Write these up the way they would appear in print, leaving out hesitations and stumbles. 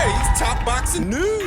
today's top boxing news.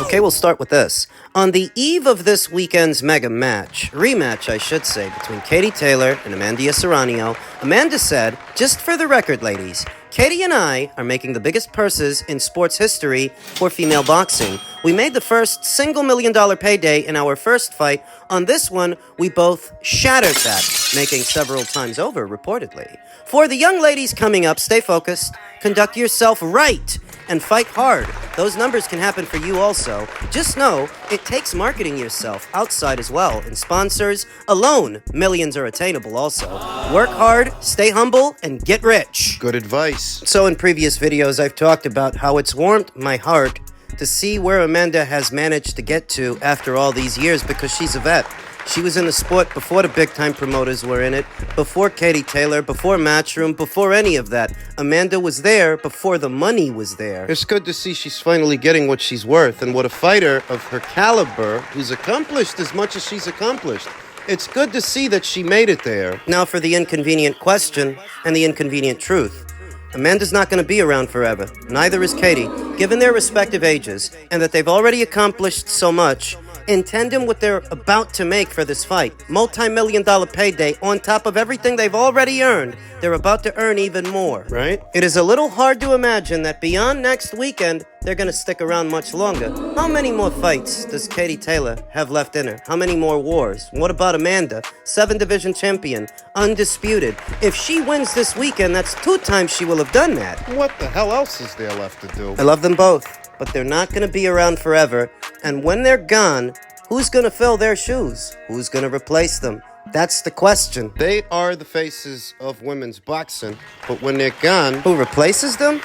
Okay, we'll start with this. On the eve of this weekend's mega rematch, I should say, between Katie Taylor and Amanda Serrano, Amanda said, "Just for the record, ladies, Katie and I are making the biggest purses in sports history for female boxing. We made the first single $1 million payday in our first fight. On this one, we both shattered that, making several times over, reportedly. For the young ladies coming up, stay focused, conduct yourself right, and fight hard. Those numbers can happen for you also. Just know, it takes marketing yourself outside as well, and sponsors alone, millions are attainable also. Work hard, stay humble, and get rich." Good advice. So in previous videos, I've talked about how it's warmed my heart to see where Amanda has managed to get to after all these years, because she's a vet. She was in the sport before the big-time promoters were in it, before Katie Taylor, before Matchroom, before any of that. Amanda was there before the money was there. It's good to see she's finally getting what she's worth, and what a fighter of her caliber, who's accomplished as much as she's accomplished. It's good to see that she made it there. Now for the inconvenient question and the inconvenient truth. Amanda's not going to be around forever. Neither is Katie, given their respective ages, and that they've already accomplished so much. In tandem with they're about to make for this fight, multi-million-dollar payday on top of everything they've already earned, they're about to earn even more. Right? It is a little hard to imagine that beyond next weekend, they're going to stick around much longer. How many more fights does Katie Taylor have left in her? How many more wars? What about Amanda? 7-division champion, undisputed. If she wins this weekend, that's 2 times she will have done that. What the hell else is there left to do? I love them both, but they're not going to be around forever. And when they're gone, who's going to fill their shoes? Who's going to replace them? That's the question. They are the faces of women's boxing, but when they're gone... Who replaces them?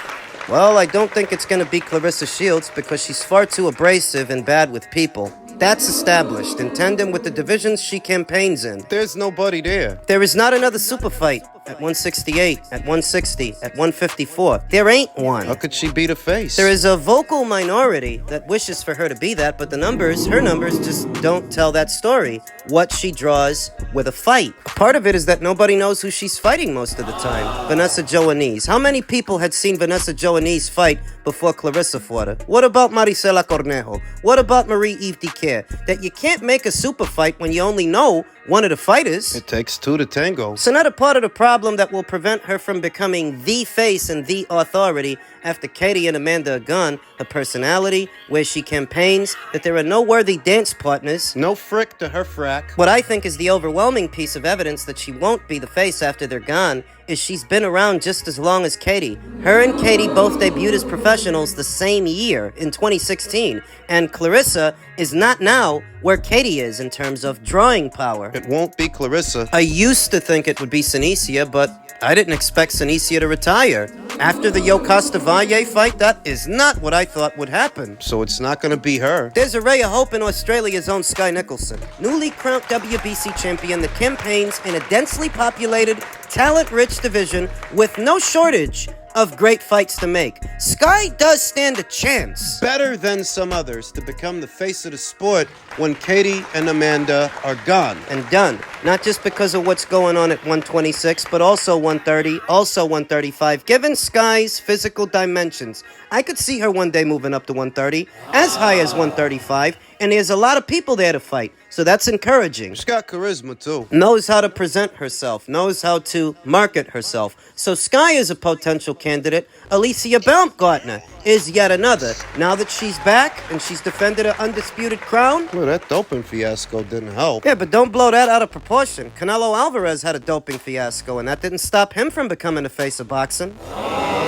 Well, I don't think it's going to be Clarissa Shields because she's far too abrasive and bad with people. That's established, in tandem with the divisions she campaigns in. There's nobody there. There is not another super fight at 168, at 160, at 154. There ain't one. How could she be the face? There is a vocal minority that wishes for her to be that, but the numbers, her numbers, just don't tell that story. What she draws with a fight. Part of it is that nobody knows who she's fighting most of the time. Vanessa Joanese. How many people had seen Vanessa Joanese fight before Clarissa fought her? What about Marisela Cornejo? What about Marie-Eve Diquer? That you can't make a super fight when you only know one of the fighters. It takes 2 to tango. So another part of the problem that will prevent her from becoming the face and the authority after Katie and Amanda are gone, her personality, where she campaigns, that there are no worthy dance partners. No frick to her frack. What I think is the overwhelming piece of evidence that she won't be the face after they're gone is she's been around just as long as Katie. Her and Katie both debuted as professionals the same year, in 2016, and Clarissa is not now where Katie is in terms of drawing power. It won't be Clarissa. I used to think it would be Sinicia, but I didn't expect Sinicia to retire. After the Yokasta Valle fight, that is not what I thought would happen. So it's not going to be her. There's a ray of hope in Australia's own Sky Nicholson, newly crowned WBC champion that campaigns in a densely populated, talent-rich division with no shortage of great fights to make. Sky does stand a chance. Better than some others to become the face of the sport when Katie and Amanda are gone. And done. Not just because of what's going on at 126, but also 130, also 135. Given Sky's physical dimensions, I could see her one day moving up to 130, as high as 135, and there's a lot of people there to fight, so that's encouraging. She's got charisma, too. Knows how to present herself, knows how to market herself. So Sky is a potential candidate. Alicia Baumgartner is yet another. Now that she's back and she's defended her undisputed crown. Well, that doping fiasco didn't help. Yeah, but don't blow that out of proportion. Canelo Alvarez had a doping fiasco, and that didn't stop him from becoming the face of boxing.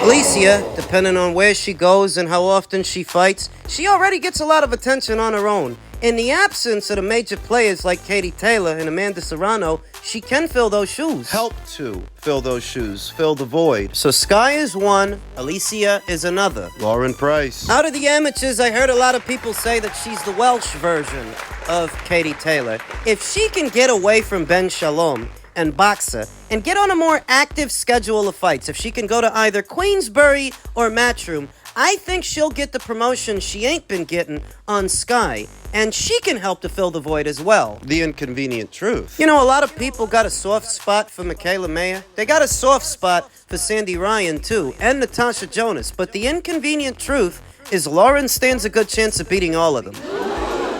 Alicia, depending on where she goes and how often she fights, she already gets a lot of attention on her own. In the absence of the major players like Katie Taylor and Amanda Serrano, she can fill those shoes. Help to fill those shoes, fill the void. So Sky is one, Alicia is another. Lauren Price. Out of the amateurs, I heard a lot of people say that she's the Welsh version of Katie Taylor. If she can get away from Ben Shalom and Boxer and get on a more active schedule of fights, if she can go to either Queensbury or Matchroom, I think she'll get the promotion she ain't been getting on Sky, and she can help to fill the void as well. The inconvenient truth. You know, a lot of people got a soft spot for Michaela Mayer. They got a soft spot for Sandy Ryan, too, and Natasha Jonas. But the inconvenient truth is Lauren stands a good chance of beating all of them.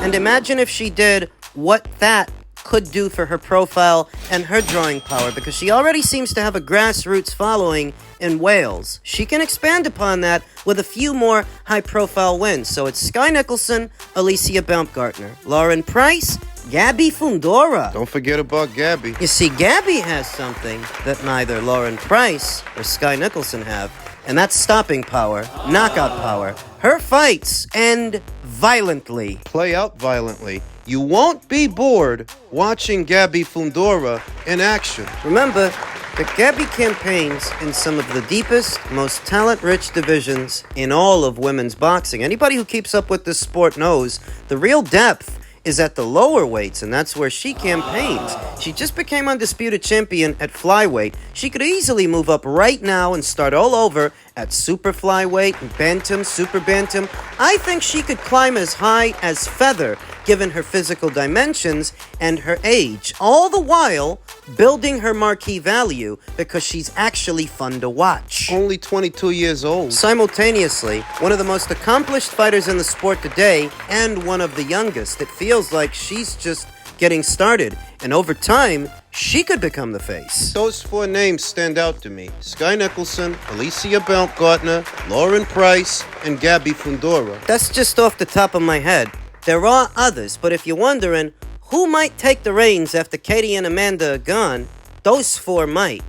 And imagine if she did what that could do for her profile and her drawing power, because she already seems to have a grassroots following in Wales. She can expand upon that with a few more high-profile wins. So it's Sky Nicholson, Alicia Baumgartner, Lauren Price, Gabby Fundora. Don't forget about Gabby. You see, Gabby has something that neither Lauren Price or Sky Nicholson have, and that's stopping power, knockout power. Her fights end violently. Play out violently. You won't be bored watching Gabby Fundora in action. Remember that Gabby campaigns in some of the deepest, most talent-rich divisions in all of women's boxing. Anybody who keeps up with this sport knows the real depth is at the lower weights, and that's where she campaigns. She just became undisputed champion at flyweight. She could easily move up right now and start all over at super flyweight, bantam, super bantam. I think she could climb as high as feather, given her physical dimensions and her age, all the while building her marquee value because she's actually fun to watch. Only 22 years old. Simultaneously, one of the most accomplished fighters in the sport today and one of the youngest. It feels like she's just getting started, and over time, she could become the face. Those four names stand out to me. Sky Nicholson, Alicia Baumgartner, Lauren Price, and Gabby Fundora. That's just off the top of my head. There are others, but if you're wondering who might take the reins after Katie and Amanda are gone, those four might.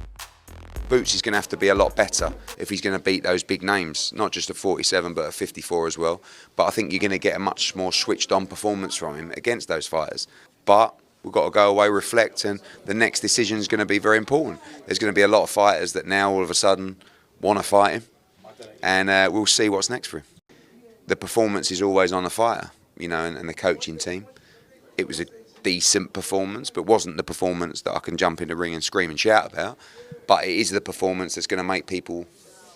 Boots is going to have to be a lot better if he's going to beat those big names, not just at 47 but at 54 as well. But I think you're going to get a much more switched on performance from him against those fighters. But we've got to go away, reflect, and the next decision is going to be very important. There's going to be a lot of fighters that now all of a sudden want to fight him, and we'll see what's next for him. The performance is always on the fighter, you know, and the coaching team. It was a decent performance, but wasn't the performance that I can jump in the ring and scream and shout about. But it is the performance that's going to make people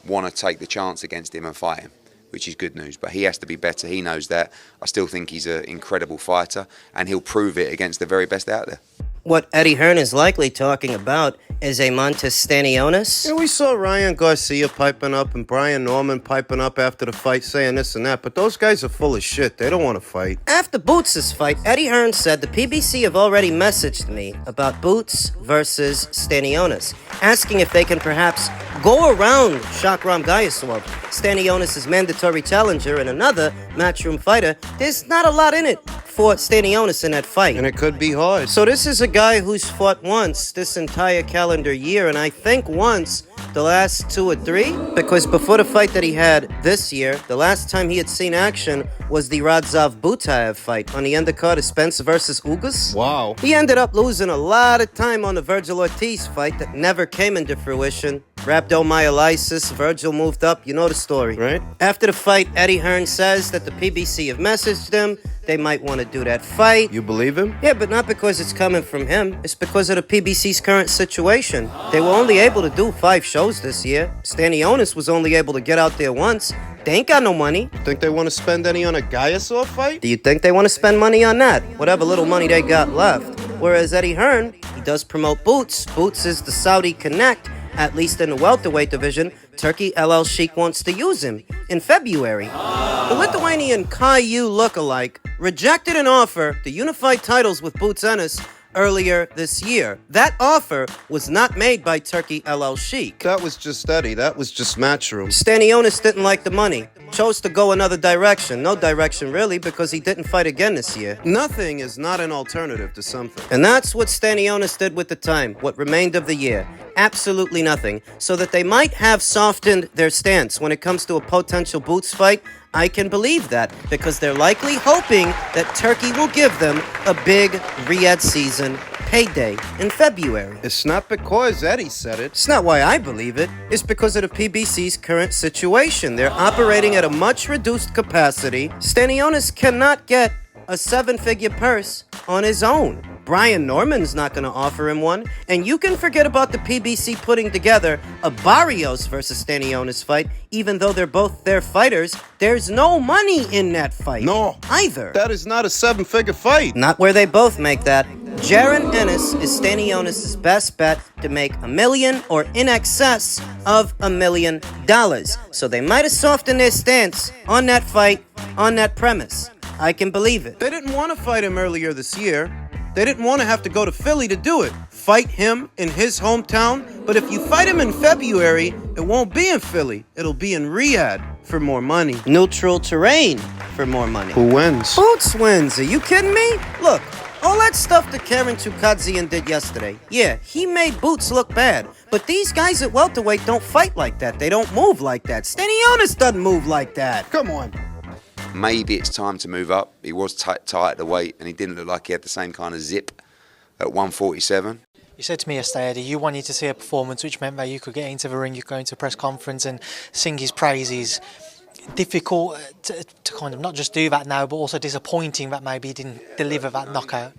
want to take the chance against him and fight him, which is good news. But he has to be better. He knows that. I still think he's an incredible fighter, and he'll prove it against the very best out there. What Eddie Hearn is likely talking about is a Montes Stanionis. Yeah, we saw Ryan Garcia piping up and Brian Norman piping up after the fight saying this and that, but those guys are full of shit. They don't want to fight. After Boots' fight, Eddie Hearn said the PBC have already messaged me about Boots versus Stanionis, asking if they can perhaps go around Shakram Gayasov, Stanionis' mandatory challenger and another matchroom fighter. There's not a lot in it for Stanionis in that fight. And it could be hard. So this is a guy who's fought once this entire calendar year, and I think once the last 2 or 3, because before the fight that he had this year, the last time he had seen action was the Radzov Butaev fight on the undercard of Spencer versus Ugas. Wow. He ended up losing a lot of time on the Vergil Ortiz fight that never came into fruition. Rhabdomyolysis, Virgil moved up, you know the story. Right. After the fight, Eddie Hearn says that the PBC have messaged him. They might want to do that fight. You believe him? Yeah, but not because it's coming from him. It's because of the PBC's current situation. They were only able to do 5 shows this year. Stanionis was only able to get out there once. They ain't got no money. Think they want to spend any on a Gayasov fight? Do you think they want to spend money on that? Whatever little money they got left. Whereas Eddie Hearn, he does promote Boots. Boots is the Saudi Connect, at least in the welterweight division. Turkey LL Sheikh wants to use him in February. The Lithuanian Caillou lookalike rejected an offer to unify titles with Boots Ennis earlier this year. That offer was not made by Turkey LL Sheikh. That was just Eddie. That was just Matchroom. Stanionis didn't like the money. Chose to go another direction. No direction, really, because he didn't fight again this year. Nothing is not an alternative to something. And that's what Stanionis did with the time, what remained of the year. Absolutely nothing. So that they might have softened their stance when it comes to a potential Boots fight, I can believe that, because they're likely hoping that Turkey will give them a big Riyadh season payday in February. It's not because Eddie said it. It's not why I believe it. It's because of the PBC's current situation. They're operating at a much reduced capacity. Stanionis cannot get a 7-figure purse on his own. Brian Norman's not going to offer him one. And you can forget about the PBC putting together a Barrios versus Stanionis fight, even though they're both their fighters. There's no money in that fight. No. Either. That is not a 7-figure fight. Not where they both make that. Jaron Ennis is Stanionis' best bet to make $1 million or in excess of $1 million. So they might have softened their stance on that fight, on that premise. I can believe it. They didn't want to fight him earlier this year. They didn't want to have to go to Philly to do it. Fight him in his hometown. But if you fight him in February, it won't be in Philly. It'll be in Riyadh for more money. Neutral terrain for more money. Who wins? Boots wins. Are you kidding me? Look, all that stuff that Karen Chukadzian did yesterday, yeah, he made Boots look bad. But these guys at welterweight don't fight like that. They don't move like that. Stanionis doesn't move like that. Come on. Maybe it's time to move up. He was tight at the weight, and he didn't look like he had the same kind of zip at 147. You said to me yesterday, Eddie, you wanted to see a performance which meant that you could get into the ring, you could go into a press conference and sing his praises. Difficult to kind of not just do that now, but also disappointing that maybe he didn't deliver that knockout.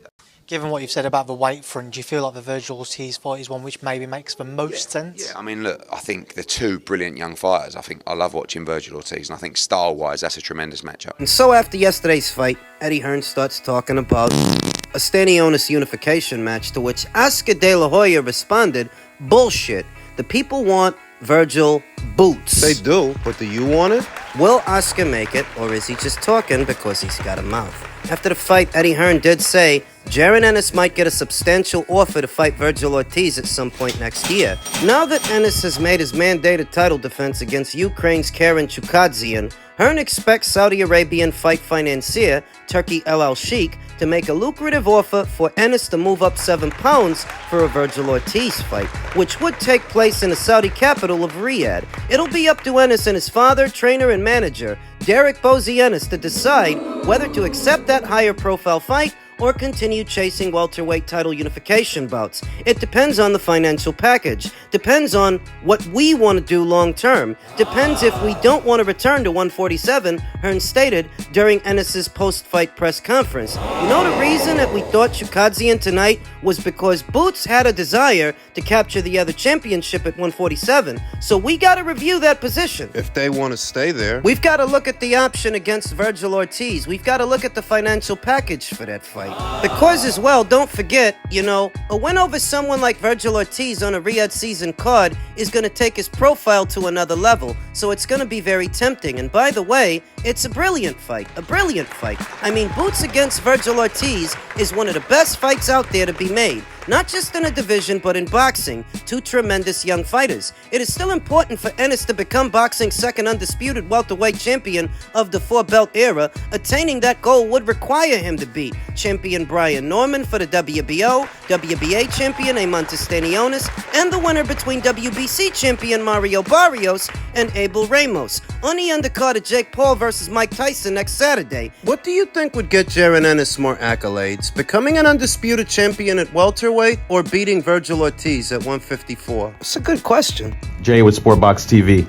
Given what you've said about the weight front, do you feel like the Virgil Ortiz fight is one which maybe makes the most sense? Yeah, I mean, look, I think they're two brilliant young fighters. I love watching Virgil Ortiz, and I think style-wise, that's a tremendous matchup. And so after yesterday's fight, Eddie Hearn starts talking about a Stanionis unification match, to which Oscar De La Hoya responded, bullshit. The people want Virgil Boots. They do, but do you want it? Will Oscar make it, or is he just talking because he's got a mouth? After the fight, Eddie Hearn did say Jaron Ennis might get a substantial offer to fight Virgil Ortiz at some point next year. Now that Ennis has made his mandated title defense against Ukraine's Karen Chukadzian, Hearn expects Saudi Arabian fight financier Turkey El Al Sheikh to make a lucrative offer for Ennis to move up 7 pounds for a Virgil Ortiz fight, which would take place in the Saudi capital of Riyadh. It'll be up to Ennis and his father, trainer, and manager, Derek Boots Ennis, to decide whether to accept that higher profile fight or continue chasing welterweight title unification bouts. It depends on the financial package. Depends on what we want to do long term. Depends if we don't want to return to 147, Hearn stated during Ennis's post-fight press conference. You know the reason that we thought Chukadzian tonight was because Boots had a desire to capture the other championship at 147, so we got to review that position. If they want to stay there. We've got to look at the option against Virgil Ortiz. We've got to look at the financial package for that fight. Because as well, don't forget, a win over someone like Virgil Ortiz on a Riyadh season card is going to take his profile to another level, so it's going to be very tempting. And by the way, it's a brilliant fight. I mean, Boots against Virgil Ortiz is one of the best fights out there to be made. Not just in a division, but in boxing. Two tremendous young fighters. It is still important for Ennis to become boxing's second undisputed welterweight champion of the four-belt era. Attaining that goal would require him to beat champion Brian Norman for the WBO, WBA champion Eimantas Stanionis, and the winner between WBC champion Mario Barrios and Abel Ramos. On the undercard of Jake Paul versus Mike Tyson next Saturday. What do you think would get Jaron Ennis more accolades? Becoming an undisputed champion at welterweight or beating Virgil Ortiz at 154? That's a good question. Jay with Sportbox TV.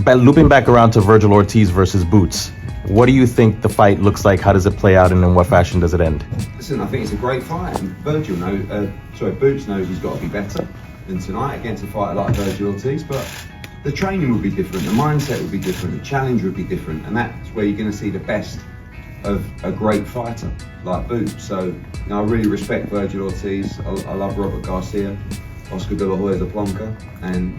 Looping back around to Virgil Ortiz versus Boots, what do you think the fight looks like? How does it play out, and in what fashion does it end? Listen, I think it's a great fight. And Boots knows he's got to be better than tonight against a fighter like Virgil Ortiz, but the training would be different, the mindset would be different, the challenge would be different, and that's where you're going to see the best of a great fighter like Boots. So, I really respect Virgil Ortiz. I love Robert Garcia. Oscar De La Hoya's a plonker, and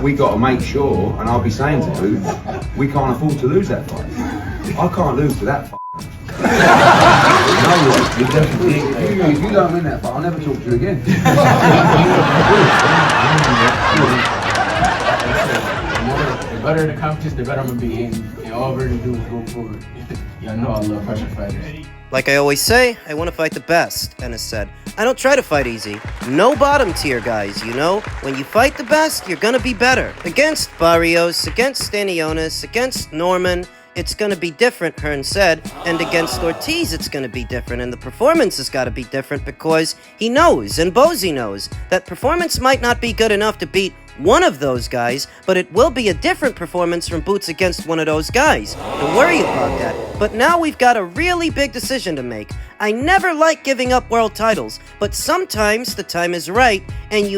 we got to make sure, and I'll be saying to Boots, we can't afford to lose that fight. I can't lose to that fight. No way. You definitely. If you don't win that fight, I'll never talk to you again. The better the competition, the better I'm gonna be in. All we're gonna do is go forward. Y'all know I love pressure fighters. Like I always say, I want to fight the best, Ennis said. I don't try to fight easy. No bottom tier guys, When you fight the best, you're gonna be better. Against Barrios, against Stanionis, against Norman, it's gonna be different, Hearn said. And against Ortiz, it's gonna be different. And the performance has gotta be different because he knows, and Bozy knows, that performance might not be good enough to beat one of those guys, but it will be a different performance from Boots against one of those guys. Don't worry about that. But now we've got a really big decision to make. I never like giving up world titles, but sometimes the time is right, and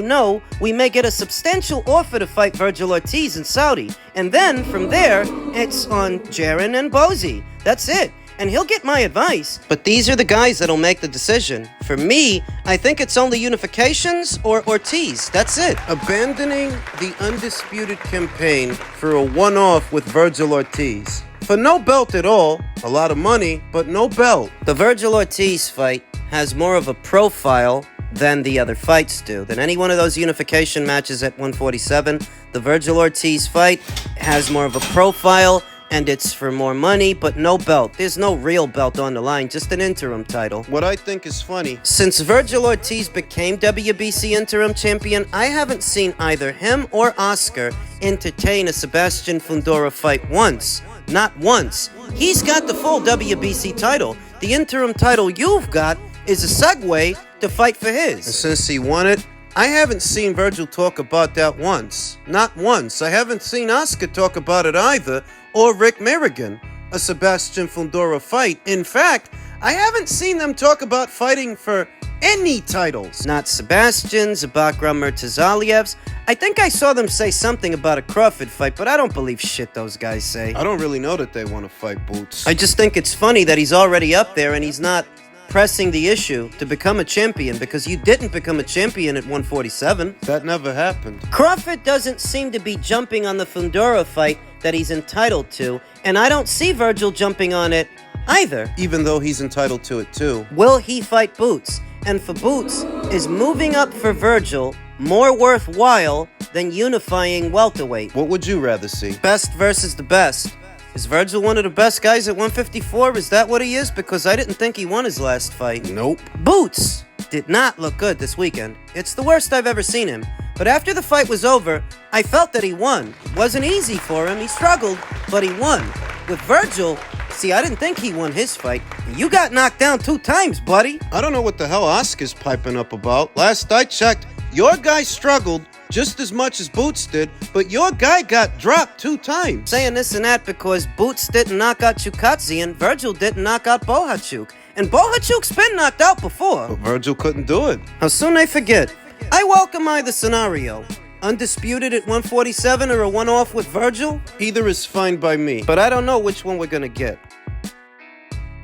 we may get a substantial offer to fight Virgil Ortiz in Saudi. And then, from there, it's on Jaron and Bozy. That's it. and he'll get my advice. But these are the guys that'll make the decision. For me, I think it's only unifications or Ortiz. That's it. Abandoning the undisputed campaign for a one-off with Virgil Ortiz. For no belt at all, a lot of money, but no belt. The Virgil Ortiz fight has more of a profile than the other fights do. Than any one of those unification matches at 147, the Virgil Ortiz fight has more of a profile, and it's for more money, but no belt. There's no real belt on the line, just an interim title. What I think is funny, Since Virgil Ortiz became WBC interim champion, I haven't seen either him or Oscar entertain a Sebastian Fundora fight once. Not once. He's got the full WBC title. The interim title you've got is a segue to fight for and his. since he won it, I haven't seen Virgil talk about that once. Not once. I haven't seen Oscar talk about it either, or Rick Merrigan, a Sebastian Fundora fight. In fact, I haven't seen them talk about fighting for any titles. Not Sebastian's, Abakram Murtazaliyev's. I think I saw them say something about a Crawford fight, but I don't believe shit those guys say. I don't really know that they want to fight Boots. I just think it's funny that he's already up there and he's not pressing the issue to become a champion, because you didn't become a champion at 147. That never happened. Crawford doesn't seem to be jumping on the Fundora fight that he's entitled to, and I don't see Virgil jumping on it either. Even though he's entitled to it too. Will he fight Boots? And for Boots, is moving up for Virgil more worthwhile than unifying welterweight? What would you rather see? Best versus the best. Is Virgil one of the best guys at 154? Is that what he is? Because I didn't think he won his last fight. Nope. Boots did not look good this weekend. It's the worst I've ever seen him. But after the fight was over, I felt that he won. Wasn't easy for him. He struggled, but he won. With Virgil, see, I didn't think he won his fight. You got knocked down 2 times, buddy. I don't know what the hell Oscar's piping up about. Last I checked, your guy struggled just as much as Boots did, but your guy got dropped 2 times. Saying this and that because Boots didn't knock out Chukadze and Virgil didn't knock out Bohachuk. And Bohachuk's been knocked out before. But Virgil couldn't do it. How soon they forget. I welcome either scenario. Undisputed at 147 or a one-off with Virgil? Either is fine by me. But I don't know which one we're gonna get.